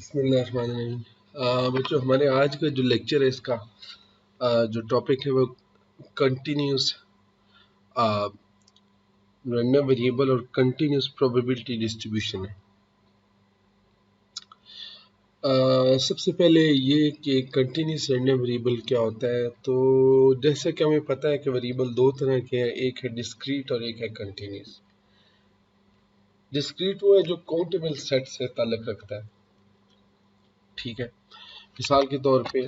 बिस्मिल्लाहिर्रहमानिर्रहीम। बच्चों, हमारे आज का जो लेक्चर है इसका जो टॉपिक है वो कंटिन्यूस रैंडम वेरिएबल और कंटिन्यूस प्रोबेबिलिटी डिस्ट्रीब्यूशन है। सबसे पहले ये कि कंटिन्यूस रैंडम वेरिएबल क्या होता है। तो जैसा कि हमें पता है कि वेरिएबल दो तरह के हैं, एक है डिस्क्रीट और एक है कंटिन्यूस। डिस्क्रीट वो है जो काउंटेबल सेट से ताल्लुक रखता है, ठीक है। मिसाल के तौर पे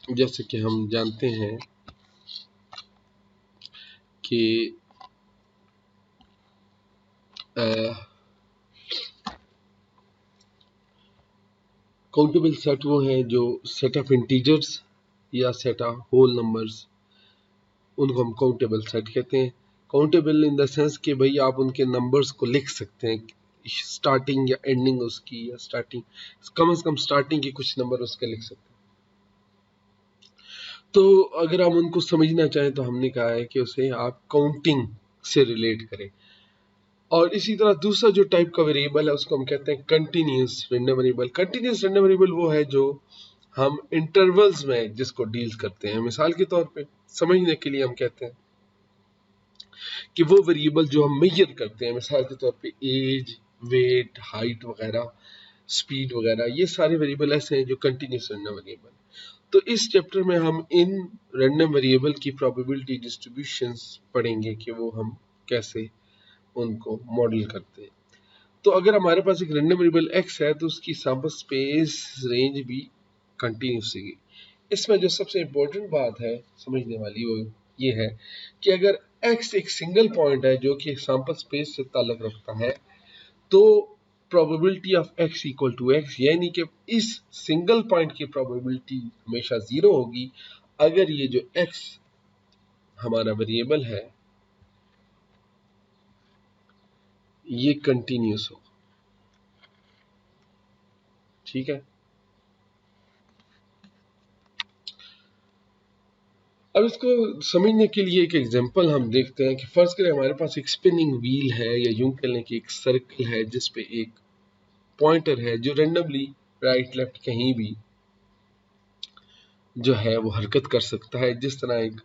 जैसे कि हम जानते हैं कि काउंटेबल सेट वो है जो सेट ऑफ इंटीजर्स या सेट ऑफ होल नंबर्स, उनको हम काउंटेबल सेट कहते हैं। काउंटेबल इन द सेंस कि भाई आप उनके नंबर्स को लिख सकते हैं, स्टार्टिंग या एंडिंग उसकी, या स्टार्टिंग कम से कम स्टार्टिंग के कुछ नंबर उसके लिख सकते हैं। तो अगर हम उनको समझना चाहें तो हमने कहा है कि उसे आप काउंटिंग से रिलेट करें। और इसी तरह दूसरा जो टाइप का वेरिएबल है उसको हम कहते हैं continuous random variable. Continuous random variable वो है जो हम इंटरवल्स में जिसको डील करते हैं। मिसाल के तौर पे समझने के लिए हम कहते हैं कि वो वेरिएबल जो हम मेजर करते हैं, मिसाल के तौर पे एज, वेट, हाइट वगैरह, स्पीड वगैरह, ये सारे वेरिएबल ऐसे हैं जो कंटिन्यूस रैंडम वेरिएबल। तो इस चैप्टर में हम इन रैंडम वेरिएबल की प्रोबेबिलिटी डिस्ट्रीब्यूशंस पढ़ेंगे कि वो हम कैसे उनको मॉडल करते हैं। तो अगर हमारे पास एक रैंडम वेरिएबल x है तो उसकी सैंपल स्पेस रेंज भी कंटिन्यूस होगी। इसमें जो सबसे इम्पोर्टेंट बात है समझने वाली वो ये है कि अगर x एक सिंगल पॉइंट है जो कि सैंपल स्पेस से ताल्लुक रखता है, तो probability of x equal to x, यानी कि इस सिंगल पॉइंट की प्रोबेबिलिटी हमेशा 0 होगी अगर ये जो x हमारा वेरिएबल है ये कंटिन्यूस हो, ठीक है। अब इसको समझने के लिए एक एग्जांपल हम देखते हैं कि फर्ज करें हमारे पास एक स्पिनिंग व्हील है, या यूं कह लें कि एक सर्कल है जिस पे एक पॉइंटर है जो रेंडमली राइट लेफ्ट कहीं भी जो है वो हरकत कर सकता है, जिस तरह एक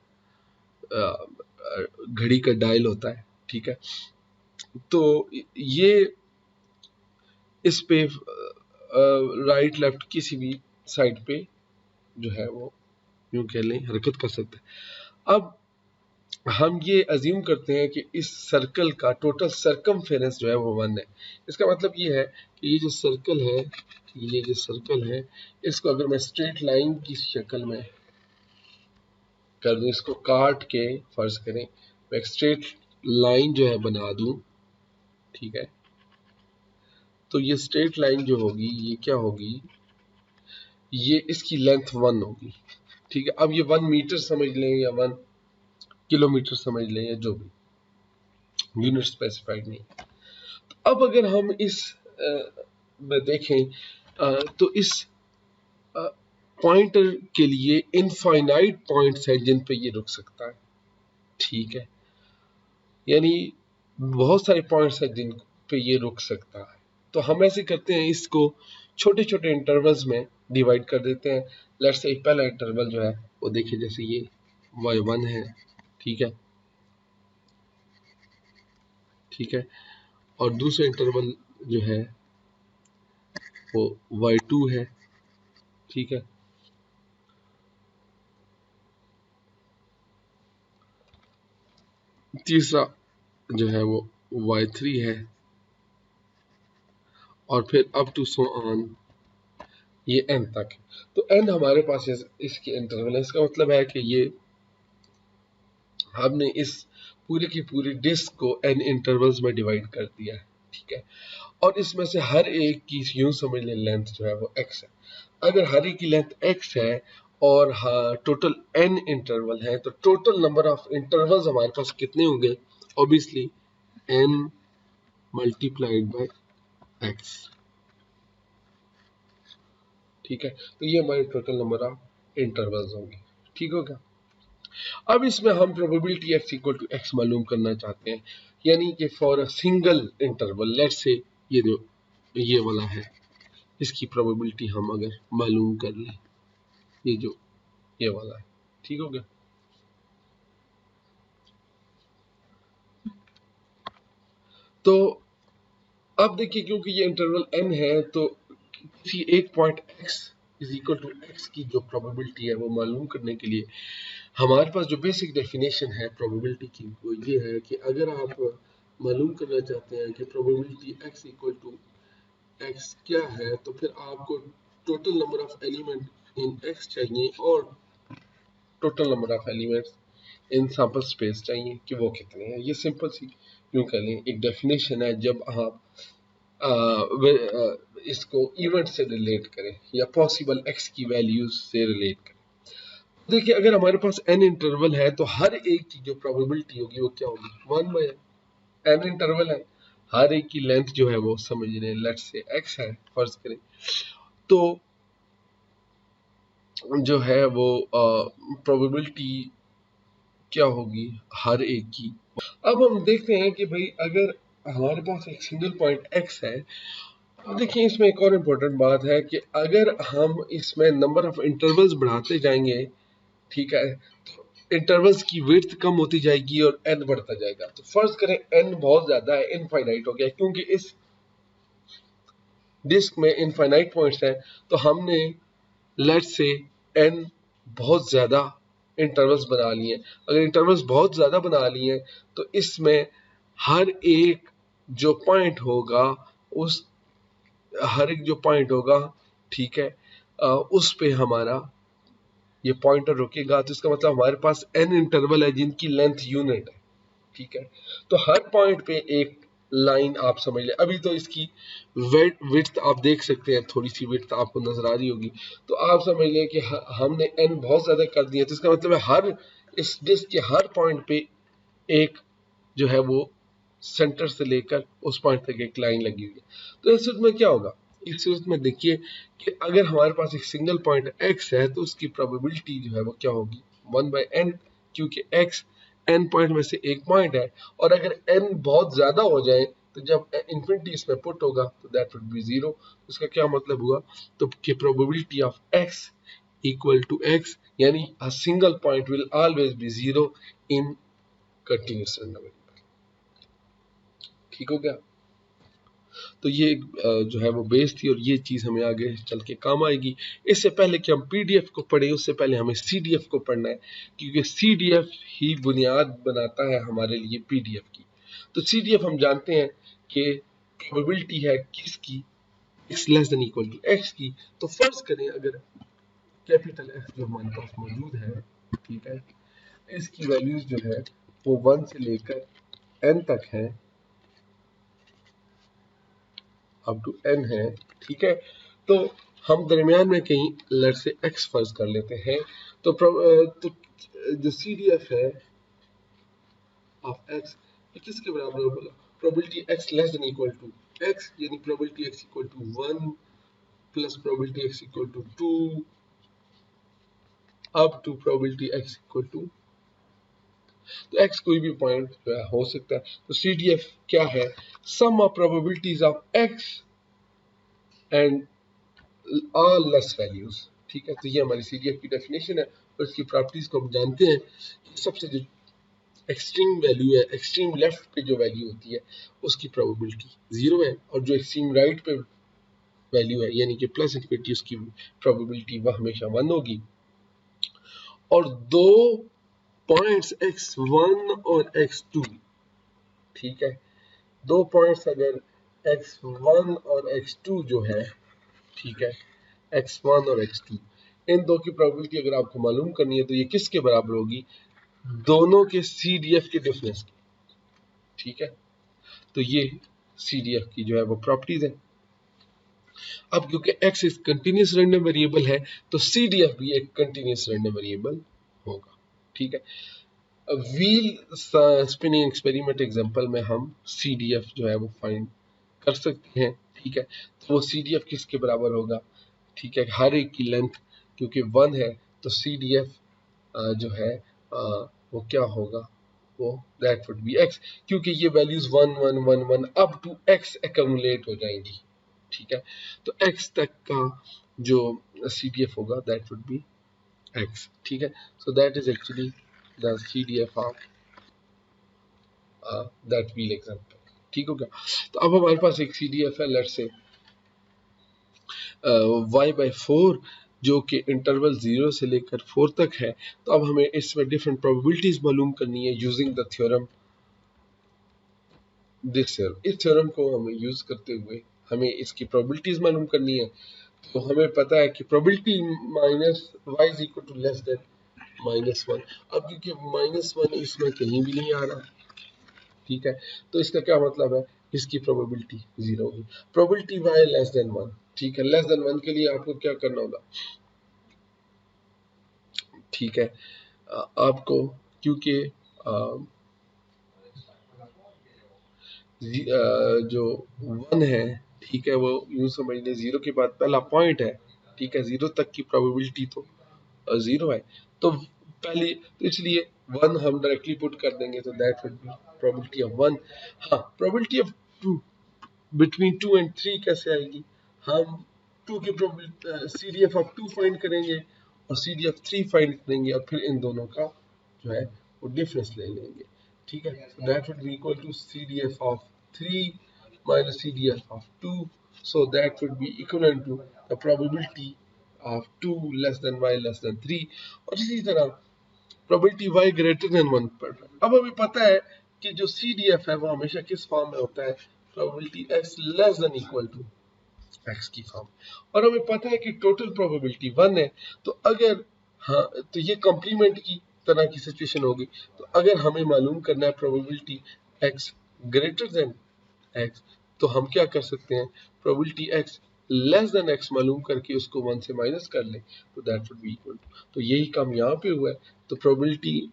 घड़ी का डायल होता है, ठीक है। तो ये इस पे राइट लेफ्ट किसी भी साइड पे जो है वो यूं कह लें हरकत कर सकता है। अब हम ये अज्यूम करते हैं कि इस सर्कल का टोटल सर्कमफेरेंस जो है वो 1 है। इसका मतलब ये है कि ये जो सर्कल है, इसको अगर मैं स्ट्रेट लाइन की शक्ल में कर दूं, इसको काट के फर्ज करें मैं एक स्ट्रेट लाइन जो है बना दूं, ठीक है। तो ये स्ट्रेट लाइन जो होगी ये क्या होगी, ये इसकी लेंथ 1 होगी, ठीक है। अब ये 1 मीटर समझ लें या 1 किलोमीटर समझ लें, या जो भी यूनिट स्पेसिफाइड नहीं। अब अगर हम इस में देखें तो इस पॉइंटर के लिए इनफाइनाइट पॉइंट्स हैं जिन पे ये रुक सकता है, ठीक है। यानी बहुत सारे पॉइंट्स हैं जिन पे ये रुक सकता है। तो हम ऐसे करते हैं, इसको छोटे छोटे इंटरवल्स में डिवाइड कर देते हैं। लेट्स से पहला इंटरवल जो है वो देखिए, जैसे ये y1 है, ठीक है, ठीक है। और दूसरा इंटरवल जो है वो y2 है, ठीक है। तीसरा जो है वो y3 है, और फिर अप टू सो ऑन ये n तक। तो n हमारे पास इसके इंटरवल है। इसका मतलब है कि ये हमने इस पूरे की पूरी डिस्क को n इंटरवल्स में डिवाइड कर दिया है, ठीक है। और इसमें से हर एक की यूं समझ लें लेंथ जो है वो x है। अगर हर एक की लेंथ x है और टोटल n इंटरवल है, तो टोटल नंबर ऑफ इंटरवल्स हमारे पास कितने होंगे? Obviously n multiplied by x, ठीक है। तो ये हमारे टोटल नंबर ऑफ इंटरवल्स होंगे, ठीक होगा। अब इसमें हम probability x equal to x मालूम करना चाहते हैं, यानी कि for a single interval, let's say ये जो ये वाला है, इसकी प्रोबेबिलिटी हम अगर मालूम कर लें, ये वाला है, ठीक हो गया। तो अब देखिए, क्योंकि ये इंटरवल n है, तो किसी एक point x is equal to x की जो प्रोबेबिलिटी है वो मालूम करने के लिए हमारे पास जो बेसिक डेफिनेशन है प्रोबेबिलिटी की, वो ये है कि अगर आप मालूम करना चाहते हैं कि probability x equal to x क्या है, तो फिर आपको total number of element in x चाहिए और total number of elements in sample space चाहिए कि वो कितने हैं। ये सिंपल सी यूँ कह लें एक डेफिनेशन है जब आप इसको इवेंट से रिलेट करें या पॉसिबल x की वैल्यूज से रिलेट करें। देखिए, अगर हमारे पास n इंटरवल है तो हर एक की जो प्रोबेबिलिटी होगी वो क्या होगी, 1 बाय n इंटरवल है, हर एक की लेंथ जो है वो समझ रहे हैं, लेट्स से x है फर्ज करें, तो जो है वो प्रोबेबिलिटी क्या होगी हर एक की। अब हम देखते हैं कि भाई अगर हमारे पास एक सिंगल पॉइंट x है, अब देखिए इसमें एक और इम्पोर्टेंट बात है कि अगर हम इसमें नंबर ऑफ इंटरवल्स बढ़ाते जाएंगे, ठीक है, तो इंटरवल्स की विड्थ कम होती जाएगी और n बढ़ता जाएगा। तो फर्ज करें n बहुत ज्यादा है, इनफाइनाइट हो गया, क्योंकि इस डिस्क में इनफाइनाइट पॉइंट्स हैं, तो हमने लेट्स से n बहुत ज्यादा इंटरवल्स बना लिए। अगर इंटरवल्स बहुत ज्यादा बना लिए तो इसमें हर एक जो पॉइंट होगा, उस हर एक जो पॉइंट होगा, ठीक है, उस पे हमारा ये पॉइंटर रुकेगा, तो इसका मतलब हमारे पास n इंटरवल है जिनकी लेंथ यूनिट है, ठीक है। तो हर पॉइंट पे एक लाइन आप समझ ले, अभी तो इसकी विड्थ आप देख सकते हैं, थोड़ी सी विड्थ आपको नजर आ रही होगी, तो आप समझ लें कि हमने n बहुत ज्यादा कर दिया, तो इसका मतलब है हर इस डिस्क के हर पॉइंट पे एक जो है वो सेंटर से लेकर उस पॉइंट तक एक लाइन लगी हुई है। तो इस सूरत में क्या होगा, इस सूरत में देखिए कि अगर हमारे पास एक सिंगल पॉइंट x है तो उसकी प्रोबेबिलिटी जो है वो क्या होगी, 1 बाय n, क्योंकि x n पॉइंट में से एक पॉइंट है, और अगर n बहुत ज्यादा हो जाए तो जब इंफिनिटी इसमें पुट होगा तो दैट वुड बी 0। उसका क्या मतलब हुआ, तो कि probability of x equal to x, यानी a single point will always be 0 in continuous random, ठीक हो गया। तो ये जो है वो बेस थी और ये चीज़ हमें आगे चल के काम आएगी। इससे पहले कि हम पीडीएफ को पढ़ें, उससे पहले हमें सीडीएफ को पढ़ना है, क्योंकि सीडीएफ ही बुनियाद बनाता है हमारे लिए पीडीएफ की। तो सीडीएफ हम जानते हैं कि प्रोबेबिलिटी है किसकी, x less than equal to x की। तो फर्ज करें अगर कैपिटल X जो हमारे पास मौजूद है, ठीक है, इसकी वैल्यूज जो है वो 1 से लेकर n तक है, अप टू n है, ठीक है। तो हम दरमियान में कहीं लेट से x फर्ज कर लेते हैं, तो जो CDF है ऑफ x ये किसके बराबर होगा, probability x less than equal to x, यानी probability x equal to 1 plus probability x equal to 2 up to probability x equal to, तो x कोई भी पॉइंट हो सकता है। तो CDF क्या है, sum of probabilities of x and all less values, ठीक है। तो ये हमारी CDF की डेफिनेशन है और इसकी प्रॉपर्टीज को हम जानते हैं कि सबसे जो एक्सट्रीम वैल्यू है, एक्सट्रीम लेफ्ट पे जो वैल्यू होती है उसकी प्रोबेबिलिटी 0 है, और जो एक्सट्रीम राइट पे वैल्यू है यानी कि प्लस इन्फिनिटी, उसकी प्रोबेबिलिटी वह हमेशा 1 होगी। और दो पॉइंट्स x1 और x2, ठीक है, दो पॉइंट्स अगर x1 और x2 जो है, ठीक है, x1 और x2, इन दो की प्रोबेबिलिटी अगर आपको मालूम करनी है तो ये किसके बराबर होगी, दोनों के CDF के डिफरेंस की, ठीक है। तो ये CDF की जो है वो प्रॉपर्टीज है। अब क्योंकि x is continuous random variable है तो CDF भी एक कंटिन्यूस रैंडम वेरिएबल होगा, ठीक है। व्हील स्पिनिंग एक्सपेरिमेंट एग्जांपल में हम CDF जो है वो फाइंड कर सकते हैं, ठीक है। तो वो CDF किसके बराबर होगा, ठीक है, हर एक की लेंथ क्योंकि 1 है तो CDF जो है वो क्या होगा, वो दैट वुड बी x, क्योंकि ये values 1 1 1 1 up to x accumulate हो जाएंगी, ठीक है। तो x तक का जो CDF होगा दैट वुड बी x, ठीक है। So that is actually the CDF of that wheel example, ठीक हो गया। तो अब हमारे पास एक CDF है लेट्स से y/4 जो कि इंटरवल 0 से लेकर 4 तक है। तो अब हमें इसमें डिफरेंट प्रोबेबिलिटीज मालूम करनी है using the theorem, this theorem, इस थ्योरम को हमें यूज करते हुए हमें इसकी प्रोबेबिलिटीज मालूम करनी है। तो हमें पता है कि probability minus y is equal to less than -1। अब क्योंकि -1 इसमें कहीं भी नहीं आ रहा, ठीक है, तो इसका क्या मतलब है, इसकी प्रोबेबिलिटी 0 होगी। प्रोबेबिलिटी y लेस देन 1, ठीक है, लेस देन 1 के लिए आपको क्या करना होगा, ठीक है, आपको क्योंकि जो 1 है, ठीक है, वो यूं समझ लें 0 के बाद पहला पॉइंट है, ठीक है, 0 तक की प्रोबेबिलिटी तो 0 है, तो पहले तो इसलिए 1 हम डायरेक्टली पुट कर देंगे, तो that would B probability of 1। हाँ, प्रोबेबिलिटी ऑफ 2 बिटवीन 2 एंड 3 कैसे आएगी, हम 2 की CDF ऑफ 2 फाइंड करेंगे और CDF 3 फाइंड करेंगे और फिर इन दोनों का जो है वो डिफरेंस ले लेंगे, ठीक है। So that would be equal to CDF of 3 minus CDF of 2, so that would be equivalent to the probability of 2 less than y less than 3। और इसी तरह probability y greater than 1 पर। अब हमें पता है कि जो CDF है वो हमेशा किस फॉर्म में होता है, probability x less than equal to x की फॉर्म, और हमें पता है कि टोटल प्रोबेबिलिटी 1 है। तो अगर हाँ, तो ये कॉम्प्लीमेंट की तरह की सिचुएशन होगी। तो अगर हमें मालूम करना है probability x greater than x, तो हम क्या कर सकते हैं, probability x less then x मालूम करके उसको 1 से माइनस कर लें, तो that would be equal to, तो यही काम यहाँ पे हुआ है। तो प्रोबेबिलिटी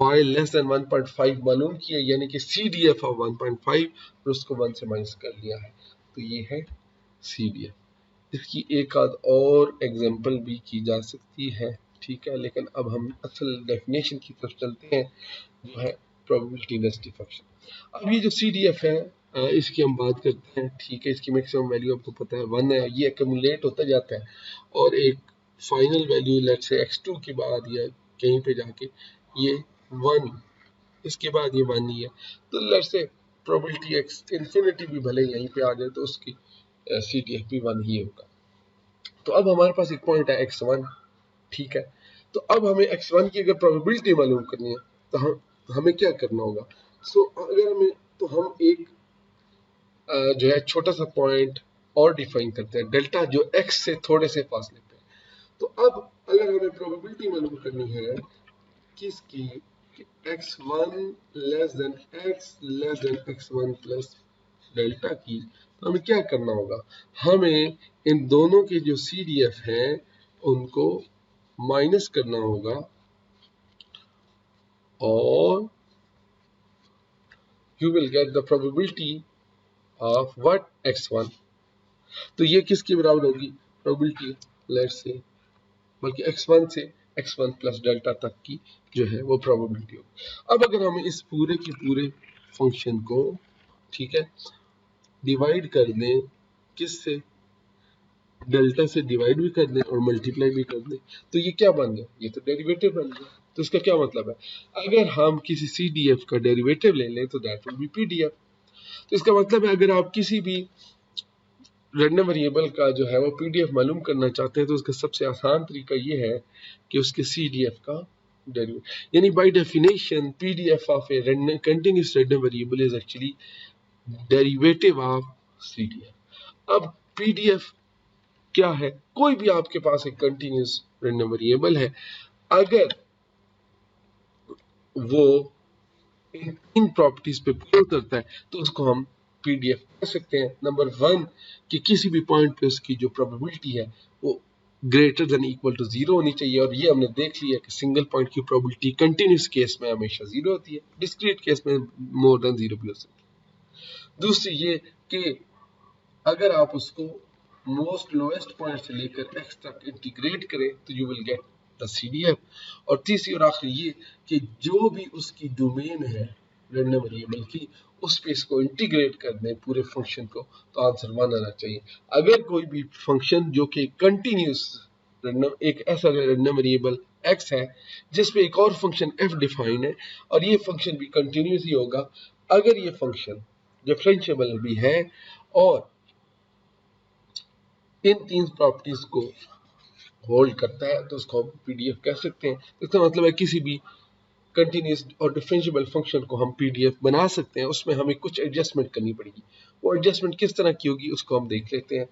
y लेस देन 1.5 मालूम किया, यानी कि CDF ऑफ 1.5 और उसको 1 से माइनस कर लिया है, तो ये है CDF। इसकी एक आध और एग्जांपल भी की जा सकती है, ठीक है, लेकिन अब हम असल डेफिनेशन की तरफ चलते हैं जो है प्रोबेबिलिटी डेंसिटी फंक्शन। अब ये जो CDF है इसकी हम बात करते हैं, ठीक है, इसकी मैक्सिमम वैल्यू आपको पता है 1 है, ये एक्यूमुलेट होता जाता है और एक final value let's say x2 के बाद या कहीं पे जाके ये 1, इसके बाद ये 1 ही है, तो let's say probability x infinity भी भले यहीं पे आ जाए तो उसकी CDF भी 1 ही होगा। तो अब हमारे पास एक पॉइंट है x1, ठीक है, तो अब हमें x1 की अगर प्रोबेबिलिटी मालूम करनी है तो हमें क्या करना होगा, अगर हमें, तो हम एक जो है छोटा सा पॉइंट और डिफाइन करते हैं, डेल्टा, जो x से थोड़े से फासले पे। तो अब अगर हमें प्रोबेबिलिटी मालूम करनी है किसकी, x1 less than x1 plus delta की, तो हमें क्या करना होगा, हमें इन दोनों के जो CDF हैं उनको माइनस करना होगा और you will get the probability of what, x1। तो ये किसके बराबर होगी, प्रोबेबिलिटी लेट्स से, बल्कि x1 से x1 प्लस डेल्टा तक की जो है वो प्रोबेबिलिटी होगी। अब अगर हमें इस पूरे के पूरे फंक्शन को, ठीक है, डिवाइड कर दें, किससे, डेल्टा से डिवाइड भी कर दें और मल्टीप्लाई भी कर दें, तो ये क्या बन गया, ये तो डेरिवेटिव बन गया। तो इसका क्या मतलब है, अगर हम किसी CDF का डेरिवेटिव ले लें तो दैट विल बी PDF। तो इसका मतलब है अगर आप किसी भी रैंडम वेरिएबल का जो है वो PDF मालूम करना चाहते हैं तो उसका सबसे आसान तरीका ये है कि उसके CDF का डेरिवेटिव, यानी by definition PDF of A continuous random variable is actually derivative of CDF। अब PDF क्या है, कोई भी आपके पास एक कंटीन्यूअस रैंडम वेरिएबल है, अगर वो इन प्रॉपर्टीज पे पूरा उतरता है तो उसको हम PDF कह सकते हैं। नंबर 1 कि किसी भी पॉइंट पे उसकी जो प्रोबेबिलिटी है वो ग्रेटर देन इक्वल टू 0 होनी चाहिए, और ये हमने देख लिया कि सिंगल पॉइंट की प्रोबेबिलिटी कंटिन्यूस केस में हमेशा 0 होती है, डिस्क्रीट केस में मोर देन 0 भी हो सकती है। दूसरी ये कि अगर आप उसको मोस्ट लोएस्ट पॉइंट से लेकर x तक इंटीग्रेट करें तो you will get the CDF। और तीसरी और आखिरी ये कि जो भी उसकी डोमेन है रैंडम वेरिएबल की, उस पे इसको इंटीग्रेट कर दें पूरे फंक्शन को, तो आंसर 1 आना चाहिए। अगर कोई भी फंक्शन जो कि कंटिन्यूस रैंडम, एक ऐसा रैंडम वेरिएबल x है जिसपे एक और फंक्शन f डिफाइन है और ये फंक्शन भी कंटिन्यूस ही होगा, अगर ये फंक्शन डिफरेंशिएबल भी है और इन तीन प्रॉपर्टीज को होल्ड करता है, तो उसको हम पीडीएफ कह सकते हैं। इसका मतलब है किसी भी कंटिन्यूस और डिफरेंशिएबल फंक्शन को हम पीडीएफ बना सकते हैं, उसमें हमें कुछ एडजस्टमेंट करनी पड़ेगी। वो एडजस्टमेंट किस तरह की होगी उसको हम देख लेते हैं।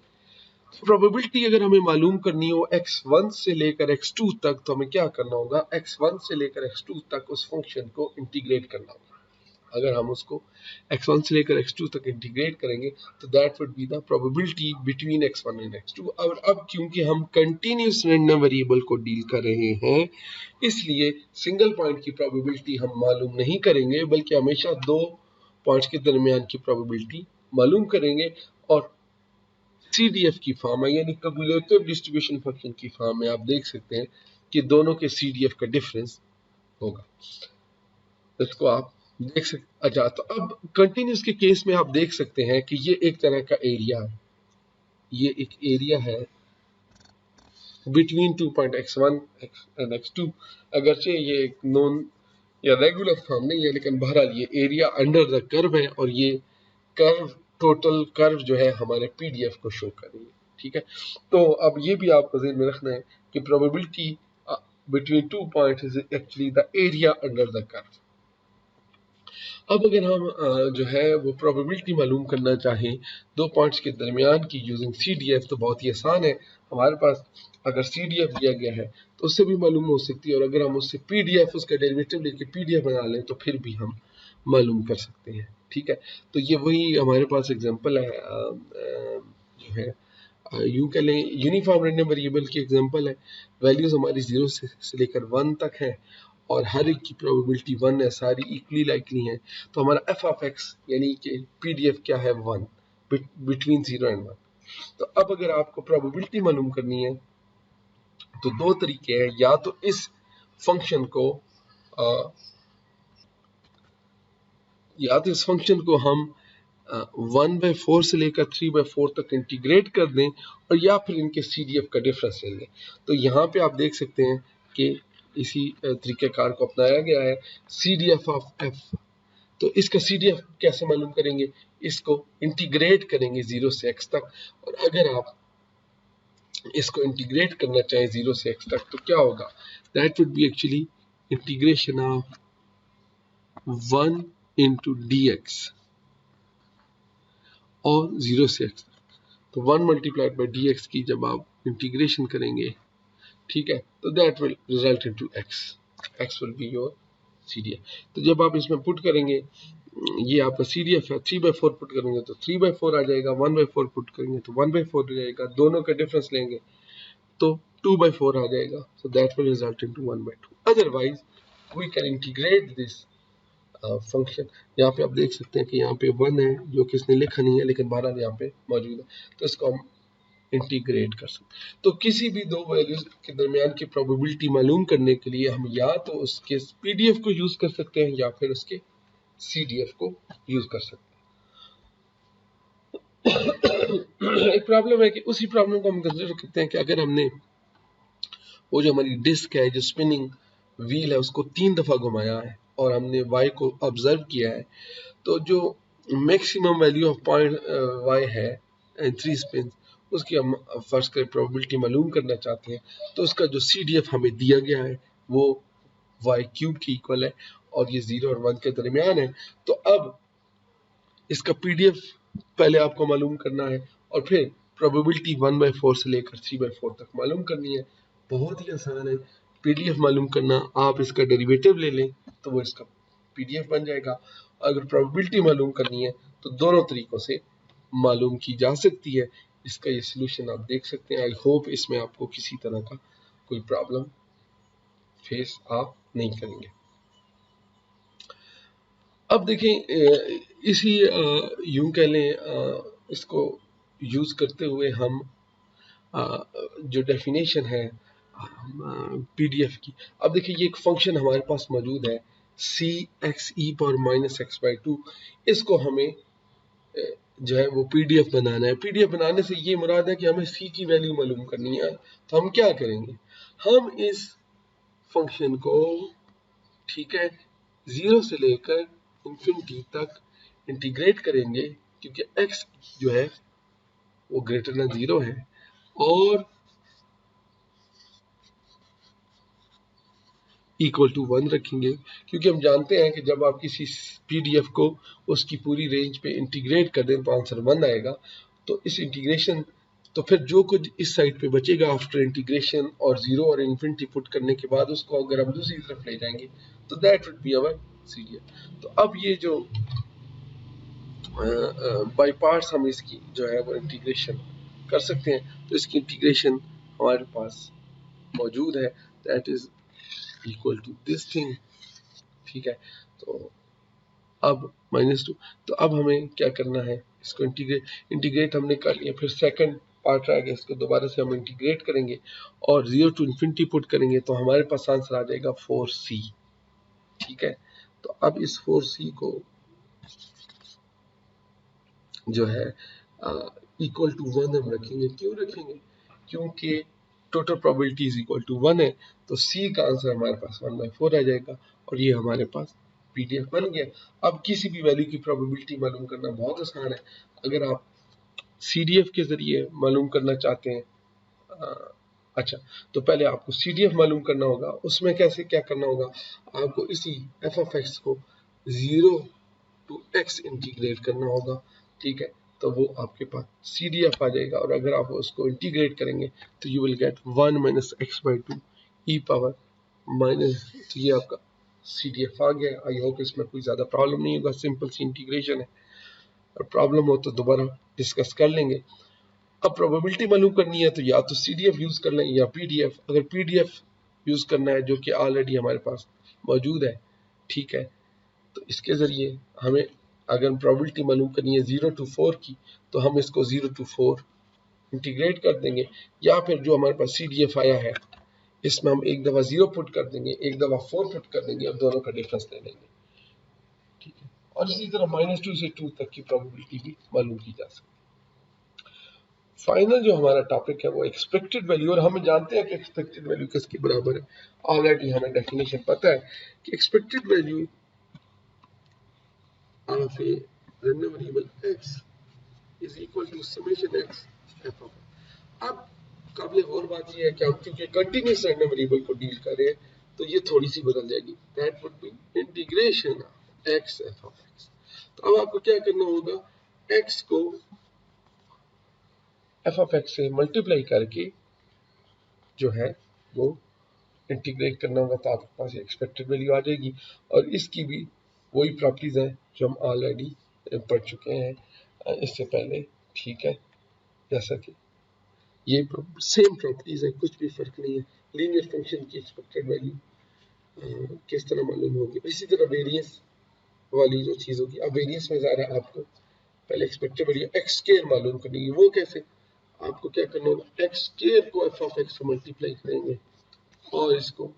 प्रोबेबिलिटी अगर हमें मालूम करनी हो x1 से लेकर x2 तक, तो हमें क्या करना होगा, x1 से लेकर x2 तक उस फंक्शन को इंटीग्रेट करना होगा। अगर हम उसको x1 से लेकर x2 तक इंटीग्रेट करेंगे तो that would be the probability between x1 and x2। और अब क्योंकि हम कंटिन्यूस रैंडम वेरिएबल को डील कर रहे हैं, इसलिए सिंगल पॉइंट की प्रोबेबिलिटी हम मालूम नहीं करेंगे, बल्कि हमेशा दो पॉइंट्स के दरमियान की प्रोबेबिलिटी मालूम करेंगे। और CDF की फॉर्म है, यानी क्युमुलेटिव डिस्ट्रीब्यूशन फंक्शन की फॉर्म में आप देख सकते हैं कि दोनों के CDF का डिफरेंस होगा। इसको आप देख सकते। अच्छा, तो अब कंटिन्यूस के केस में आप देख सकते हैं कि ये एक तरह का एरिया है, ये एक एरिया है between 2 point x1 and x2। अगरचे ये एक नॉन या रेगुलर फॉर्म नहीं है, लेकिन बहरहाल ये एरिया अंडर द कर्व है और ये कर्व, टोटल कर्व जो है हमारे पीडीएफ को शो कर रही है। ठीक है, तो अब ये भी आपको ध्यान में रखना है कि probability between 2 points is actually the area under the curve. अब अगर हम जो है वो प्रोबेबिलिटी मालूम करना चाहें दो पॉइंट्स के दरमियान की यूजिंग CDF, तो बहुत ही आसान है। हमारे पास अगर CDF दिया गया है तो उससे भी मालूम हो सकती है, और अगर हम उससे PDF, उसका डेरिवेटिव लेके PDF बना लें तो फिर भी हम मालूम कर सकते हैं। ठीक है, तो ये वही हमारे पास एग्जांपल है, जो है यूं कह लें यूनिफॉर्म रैंडम वेरिएबल की एग्जांपल है। वैल्यूज हमारी 0 से लेकर 1 तक है और हर एक की प्रोबेबिलिटी 1 है, सारी इक्वली लाइकली हैं। तो हमारा f ऑफ x यानी कि पीडीएफ क्या है, 1 बिटवीन 0 एंड 1। तो अब अगर आपको प्रोबेबिलिटी मालूम करनी है तो दो तरीके हैं, या तो इस फंक्शन को हम 1/4 से लेकर 3/4 तक इंटीग्रेट कर दें, और या फिर इनके CDF का डिफरेंस ले लें। तो यहाँ पे आप देख सकते हैं कि इसी तरीक़ेकार को अपनाया गया है, CDF ऑफ f। तो इसका CDF कैसे मालूम करेंगे, इसको इंटीग्रेट करेंगे 0 से x तक, और अगर आप इसको इंटीग्रेट करना चाहें 0 से x तक तो क्या होगा, that would B actually integration of 1 into dx और 0 से x तक। तो 1 मल्टीप्लाइड बाई dx की जब आप इंटीग्रेशन करेंगे, ठीक है, तो that will result into x will be your CDF। तो जब आप इसमें पुट करेंगे, ये आपका CDF है, 3/4 पुट करेंगे तो 3/4 आ जाएगा, 1/4 पुट करेंगे तो 1/4 आ जाएगा, दोनों का डिफरेंस लेंगे तो 2/4 आ जाएगा। So that will result into 1/2। Otherwise we can integrate this function. यहाँ पे आप देख सकते हैं कि यहाँ पे 1 है जो कि इसने लिखा नहीं है, लेकिन 12 यहाँ पे मौजूद है, तो इसको हम इंटीग्रेट कर सकते हैं। तो किसी भी दो वैल्यूज के दरमियान की प्रोबेबिलिटी मालूम करने के लिए हम या तो उसके पीडीएफ को यूज कर सकते हैं या फिर उसके CDF को यूज कर सकते हैं। एक प्रॉब्लम है कि उसी प्रॉब्लम को हम कंसिडर करते हैं कि अगर हमने वो जो हमारी डिस्क है, जो स्पिनिंग व्हील है, उसको 3 दफा घुमाया है और हमने y को ऑब्जर्व किया है, तो जो maximum value of point y है इन 3 स्पिन, उसकी हम फर्ज करें प्रोबेबिलिटी मालूम करना चाहते हैं, तो उसका जो CDF हमें दिया गया है वो y³ की इक्वल है और ये 0 और 1 के दरमियान है। तो अब इसका PDF पहले आपको मालूम करना है और फिर प्रोबेबिलिटी 1/4 से लेकर 3/4 तक मालूम करनी है। बहुत ही आसान है PDF मालूम करना, आप इसका डेरिवेटिव ले लें तो वो इसका PDF बन जाएगा। अगर प्रोबेबिलिटी मालूम करनी है तो दोनों तरीकों से मालूम की जा सकती है। इसका ये सलूशन आप देख सकते हैं। आई होप इसमें आपको किसी तरह का कोई प्रॉब्लम फेस आप नहीं करेंगे। अब देखें इसी यूं कह लें इसको यूज करते हुए हम जो डेफिनेशन है PDF की, अब देखिए ये एक फंक्शन हमारे पास मौजूद है c x e power minus x by two, इसको हमें जो है वो पीडीएफ बनाना है। पीडीएफ बनाने से ये मुराद है कि हमें सी की वैल्यू मालूम करनी है। तो हम क्या करेंगे, हम इस फंक्शन को, ठीक है, 0 से लेकर इंफिनिटी तक इंटीग्रेट करेंगे, क्योंकि x जो है वो ग्रेटर देन 0 है, और इक्वल टू 1 रखेंगे, क्योंकि हम जानते हैं कि जब आप किसी पीडीएफ को उसकी पूरी रेंज पे इंटीग्रेट कर दें तो आंसर 1 आएगा। तो इस इंटीग्रेशन, तो फिर जो कुछ इस साइड पे बचेगा आफ्टर इंटीग्रेशन और 0 और इन्फिनिटी पुट करने के बाद, उसको अगर हम दूसरी तरफ ले जाएंगे तो that would be our CDF. तो अब ये जो बाई पार्ट्स हम इसकी जो है वो इंटीग्रेशन कर सकते हैं। तो इसकी इंटीग्रेशन हमारे पास मौजूद है, that is equal to this thing, ठीक है। तो अब -2, तो अब हमें क्या करना है, इसको इंटीग्रेट हमने कर लिया, फिर सेकंड पार्ट रह गया, इसको दोबारा से हम इंटीग्रेट करेंगे और 0 टू इन्फिनिटी पुट करेंगे, तो हमारे पास आंसर आ जाएगा 4c, ठीक है। तो अब इस 4c को जो है इक्वल टू 1 हम रखेंगे। क्यों रखेंगे, क्योंकि total probability is equal to 1 है, तो c का आंसर हमारे पास 1/4 आ जाएगा, और ये हमारे पास पीडीएफ बन गया। अब किसी भी वैल्यू की प्रोबेबिलिटी मालूम करना बहुत आसान है। अगर आप सीडीएफ के जरिए मालूम करना चाहते हैं, अच्छा, तो पहले आपको सीडीएफ मालूम करना होगा। उसमें कैसे क्या करना होगा, आपको इसी एफ ऑफ एक्स को 0 टू x इंटीग्रेट करना होगा, ठीक है। तो वो आपके पास CDF आ जाएगा, और अगर आप उसको इंटीग्रेट करेंगे तो you will gate 1 minus x by to E power minus, तो ये आपका CDF आ गया। आई होप इसमें कोई ज़्यादा प्रॉब्लम नहीं होगा, सिंपल सी इंटीग्रेशन है, और प्रॉब्लम हो तो दोबारा डिस्कस कर लेंगे। अब प्रोबेबिलिटी मालूम करनी है तो या तो CDF यूज़ कर लें या PDF। अगर PDF यूज़ करना है, जो कि ऑलरेडी हमारे पास मौजूद है, ठीक है, तो इसके ज़रिए हमें अगर प्रोबेबिलिटी मालूम करनी है 0 टू 4 की, तो हम इसको 0 टू 4 इंटीग्रेट कर देंगे, या फिर जो हमारे पास CDF आया है इसमें हम एक दफ़ा 0 पुट कर देंगे, एक दफ़ा 4 पुट कर देंगे, और दोनों का डिफरेंस ले लेंगे, ठीक है। और इसी तरह -2 से 2 तक की प्रोबेबिलिटी भी मालूम की जा सकती है। फाइनल जो हमारा टॉपिक है वो एक्सपेक्टेड वैल्यू, और हम जानते हैं कि एक्सपेक्टेड वैल्यू किसके बराबर है। ऑलरेडी हमें डेफिनेशन पता है कि expected value of a random variable x is equal to summation x f of x। अब काबिल गौर बात यह है कि हम क्योंकि कंटिन्यूस रैंडम वेरिएबल को डील कर रहे हैं, तो ये थोड़ी सी बदल जाएगी, that would B integration x f of x। तो अब आपको क्या करना होगा, x को f of x से मल्टीप्लाई करके जो है वो इंटीग्रेट करना होगा, तो आपके पास एक्सपेक्टेड वैल्यू आ जाएगी। और इसकी भी वही प्रॉपर्टीज हैं जो हम ऑलरेडी पढ़ चुके हैं इससे पहले, ठीक है। जैसा कि ये सेम प्रॉपर्टीज है, कुछ भी फर्क नहीं है। लीनियर फंक्शन की एक्सपेक्टेड वैल्यू किस तरह मालूम होगी, इसी तरह वेरिएंस वाली जो चीज़ होगी। अब वेरिएंस में ज़रा आपको पहले एक्सपेक्टेड वैल्यू एक्स स्क्वायर मालूम करनी है। वो कैसे, आपको क्या करना होगा, एक्स स्क्वायर को एफ ऑफ एक्स से मल्टीप्लाई करेंगे, और इसको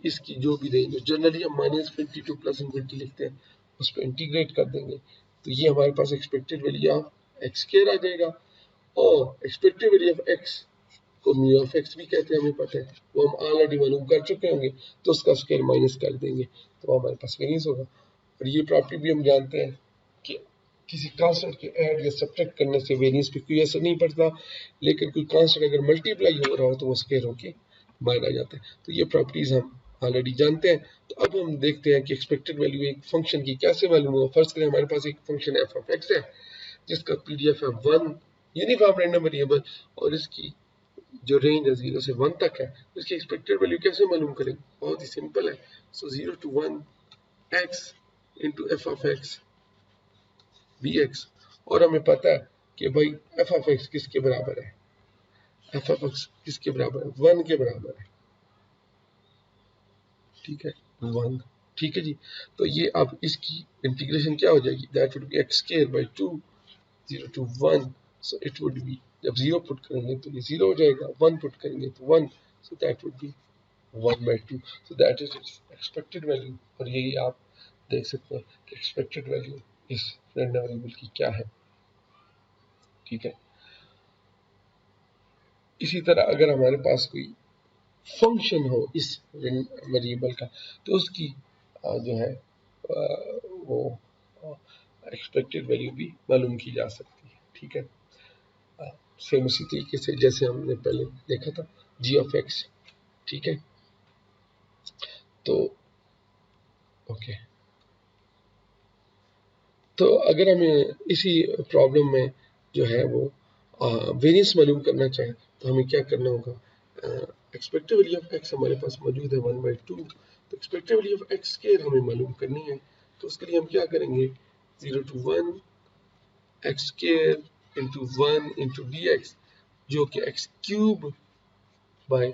इसकी जो भी रेंज, जनरली हम -22 प्लस इन्फिनिटी लिखते हैं, उस पर इंटीग्रेट कर देंगे, तो ये हमारे पास expected value of x square आ जाएगा। और एक्सपेक्टेड वैल्यू ऑफ एक्स को म्यू ऑफ एक्स भी कहते हैं, हमें पता है, वो हम ऑलरेडी मालूम कर चुके होंगे, तो उसका स्क्वायर माइनस कर देंगे, तो हमारे पास वेरिएंस होगा। और ये प्रॉपर्टी भी हम जानते हैं कि किसी कांस्टेंट के ऐड या सब्ट्रैक्ट करने से वेरिएंस पे कोई असर नहीं पड़ता, लेकिन कोई कांस्टेंट अगर मल्टीप्लाई हो रहा हो तो वो स्क्वायर होके बाहर आ जाता है। तो ये प्रॉपर्टीज हम ऑलरेडी जानते हैं। तो अब हम देखते हैं कि एक्सपेक्टेड वैल्यू एक फंक्शन की कैसे मालूम हुआ। फर्स्ट करें, हमारे पास एक फंक्शन एफ ऑफ एक्स है जिसका पीडीएफ है 1 यूनिफॉर्म रैंडम वेरिएबल, और इसकी जो रेंज है 0 से 1 तक है। इसकी एक्सपेक्टेड वैल्यू कैसे मालूम करेंगे, बहुत ही सिंपल है। सो 0 to 1 x into F of x dx, और हमें पता है कि भाई एफ ऑफ एक्स किसके बराबर है, एफ ऑफ एक्स किसके बराबर है, 1 के बराबर है, ठीक है, 1, ठीक है जी। तो ये अब इसकी इंटीग्रेशन क्या हो जाएगी, that would B x square by 2 0 to 1, so it would be, जब 0 पुट करेंगे तो ये 0 हो जाएगा, 1 पुट करेंगे तो 1, सो that would B 1/2, so that is it's expected value. और यही आप देख सकते हैं कि एक्सपेक्टेड वैल्यू इस रैंडम वेरिएबल की क्या है, ठीक है। इसी तरह अगर हमारे पास कोई फंक्शन हो इस वेरिएबल का, तो उसकी जो है वो एक्सपेक्टेड वैल्यू भी मालूम की जा सकती है, ठीक है। सेम उसी तरीके से जैसे हमने पहले देखा था जी ऑफ एक्स, ठीक है। तो ओके, तो अगर हमें इसी प्रॉब्लम में जो है वो वेरिएंस मालूम करना चाहे तो हमें क्या करना होगा। एक्सपेक्टेड वैल्यू ऑफ एक्स हमारे पास मौजूद है 1/2, तो expected value of x square हमें मालूम करनी है। तो उसके लिए हम क्या करेंगे, 0 to 1 x square into 1 into D x, जो कि एक्स क्यूब बाय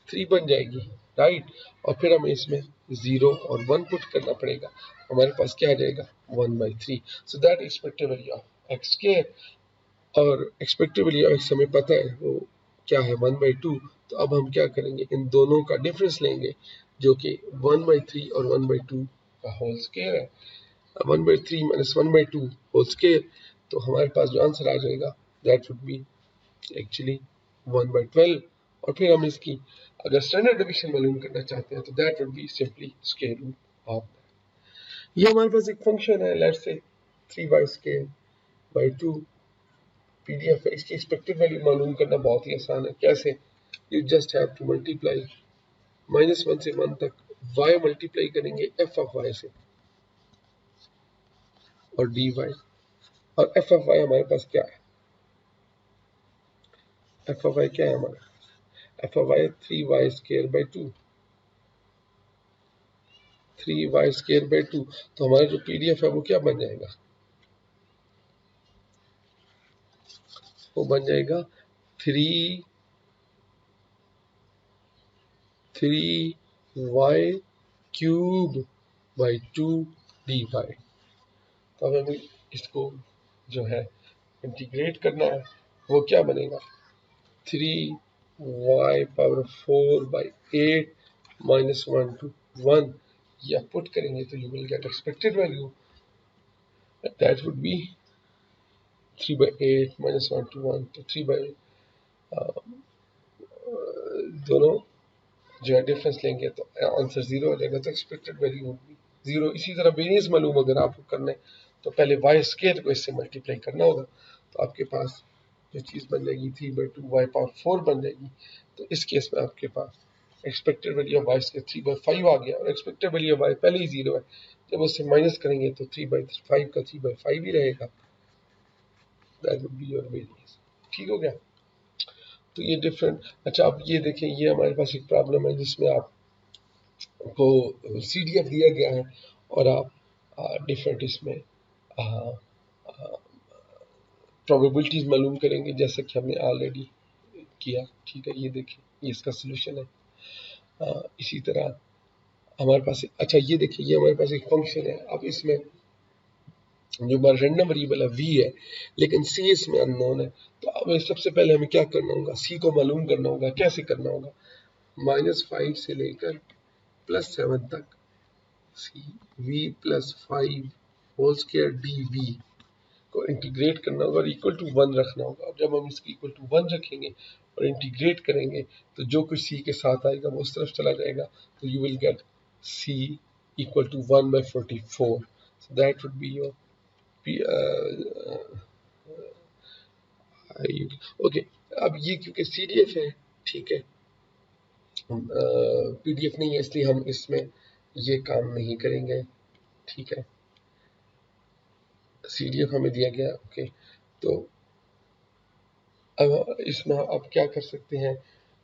3 बन जाएगी, राइट। और फिर हमें इसमें 0 और 1 पुट करना पड़ेगा, हमारे पास क्या आ जाएगा 1/3। So that expected value of x square, और एक्सपेक्टेड वैल्यू ऑफ एक्स हमें पता है वो क्या है 1/2। तो अब हम क्या करेंगे, इन दोनों का डिफरेंस लेंगे जो कि 1/3 और 1/2 का होल स्क्वायर है। 1/3 माइनस 1/2 होल स्क्वायर, तो हमारे पास जो आंसर आ जाएगा दैट वुड बी एक्चुअली 1/12। और फिर हम इसकी अगर स्टैंडर्ड डेविएशन मालूम करना चाहते हैं तो that would be simply square root of. ये हमारे पास एक फंक्शन है, let's say 3y square by 2 PDF है। इसकी एक्सपेक्टेड वैल्यू मालूम करना बहुत ही आसान है, कैसे, you just have to multiply -1 से 1 तक y मल्टीप्लाई करेंगे f ऑफ y से और dy, और f ऑफ y हमारे पास क्या है, f ऑफ y क्या है हमारा, f of y 3y square by 2, 3y square by 2। तो हमारा जो पीडीएफ है वो क्या बन जाएगा, वो बन जाएगा 3y क्यूब बाई 2 dy। तो अब हमें इसको जो है इंटीग्रेट करना है, वो क्या बनेगा 3y पावर 4/8 -1 to 1, या पुट करेंगे तो you will gate expected value that would B 3/8 -1 to 1, तो 3 दोनों जो है डिफरेंस लेंगे तो आंसर 0 हो जाएगा, तो एक्सपेक्टेड वैल्यू होगी 0। इसी तरह वेरिएंस मालूम अगर आपको करना है तो पहले वाई स्क्वायर को इससे मल्टीप्लाई करना होगा, तो आपके पास जो चीज़ बन जाएगी 3/2 वाई पावर 4 बन जाएगी। तो इस केस में आपके पास expected value of y square 3/5 आ गया, और एक्सपेक्टेड वैल्यू ऑफ वाई पहले ही 0 है, जब उससे माइनस करेंगे तो 3/5 का 3/5 ही रहेगा, that would be your variance, ठीक हो गया। तो ये डिफरेंट, अच्छा अब ये देखें, ये हमारे पास एक प्रॉब्लम है जिसमें आपको CDF दिया गया है और आप डिफरेंट इसमें प्रोबेबिलिटीज मालूम करेंगे जैसे कि हमने ऑलरेडी किया, ठीक है। ये देखिए, ये इसका सोल्यूशन है। इसी तरह हमारे पास अच्छा ये देखिए, ये हमारे पास एक फंक्शन है, अब इसमें जो हमारा रैंडम वेरिएबल है v है, लेकिन c इसमें अननोन है। तो अब सबसे पहले हमें क्या करना होगा, c को मालूम करना होगा। कैसे करना होगा, -5 से लेकर +7 तक v + 5 होल स्क्वायर dv को इंटीग्रेट करना होगा और इक्वल टू 1 रखना होगा। जब हम इसकी इक्वल टू 1 रखेंगे और इंटीग्रेट करेंगे तो जो कुछ c के साथ आएगा वो उस तरफ चला जाएगा, तो you will get c equal to 1/44, so that would be your okay. अब ये क्योंकि CDF है, ठीक है, PDF नहीं है, इसलिए हम इसमें ये काम नहीं करेंगे, ठीक है। CDF हमें दिया गया, ओके। तो अब इसमें आप क्या कर सकते हैं,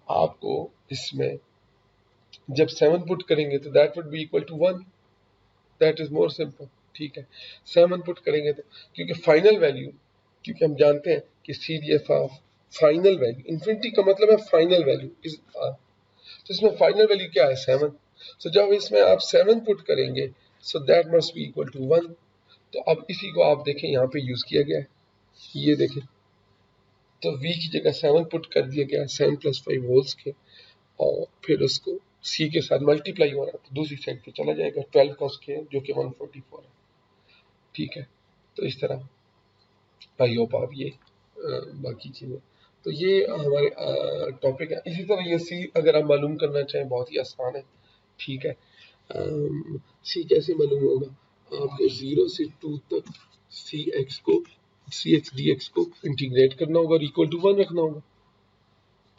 आपको इसमें जब 7 पुट करेंगे तो that would be equal to 1, that is more simple, ठीक है। 7 पुट करेंगे तो, क्योंकि फाइनल वैल्यू, क्योंकि हम जानते हैं कि CDF of final value, infinity का मतलब है फाइनल वैल्यू इज, तो इसमें फाइनल वैल्यू क्या है 7। सो जब इसमें आप 7 पुट करेंगे so that must be equal to 1। तो अब इसी को आप देखें यहाँ पे यूज किया गया है, ये देखें, तो v की जगह 7 पुट कर दिया गया है, 7 + 5 होल्स के, और फिर उसको सी के साथ मल्टीप्लाई हो रहा है तो दूसरी साइड पे चला जाएगा 12 का स्क्वायर जो कि 144 है। ठीक है, तो इस तरह आई होप आप ये बाकी चीज़ें, तो ये हमारे टॉपिक है। इसी तरह ये सी अगर आप मालूम करना चाहें बहुत ही आसान है। ठीक है, सी कैसे मालूम होगा, आपको 0 से 2 तक सी एक्स डी एक्स को इंटीग्रेट करना होगा और इक्वल टू 1 रखना होगा,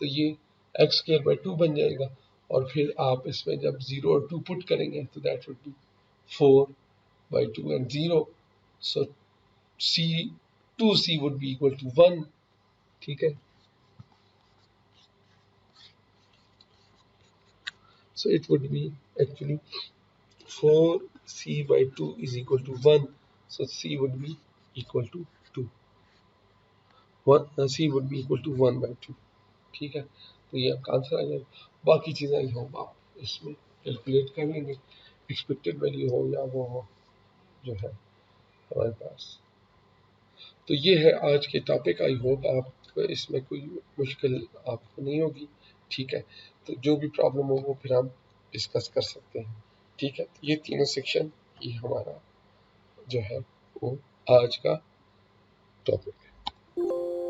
तो ये एक्स स्क्वायर बाई 2 बन जाएगा। और फिर आप इसमें जब 0 और 2 पुट करेंगे तो that would B 4 by 2 and 0, so c 2c would be equal to 1। ठीक है, so it would be actually 4c by 2 is equal to 1, so c would be equal to 2, 1 c would be equal to 1 by 2। ठीक है, तो ये आपका answer आ जाएगा। बाकी चीज़ें आई होप आप इसमें कैलकुलेट कर लेंगे, एक्सपेक्टेड वैल्यू हो या वो हो जो है हमारे पास। तो ये है आज के टॉपिक, आई होप आप इसमें कोई मुश्किल आपको नहीं होगी। ठीक है, तो जो भी प्रॉब्लम हो वो फिर हम डिस्कस कर सकते हैं। ठीक है, तो ये तीनों सेक्शन ये हमारा जो है वो आज का टॉपिक है।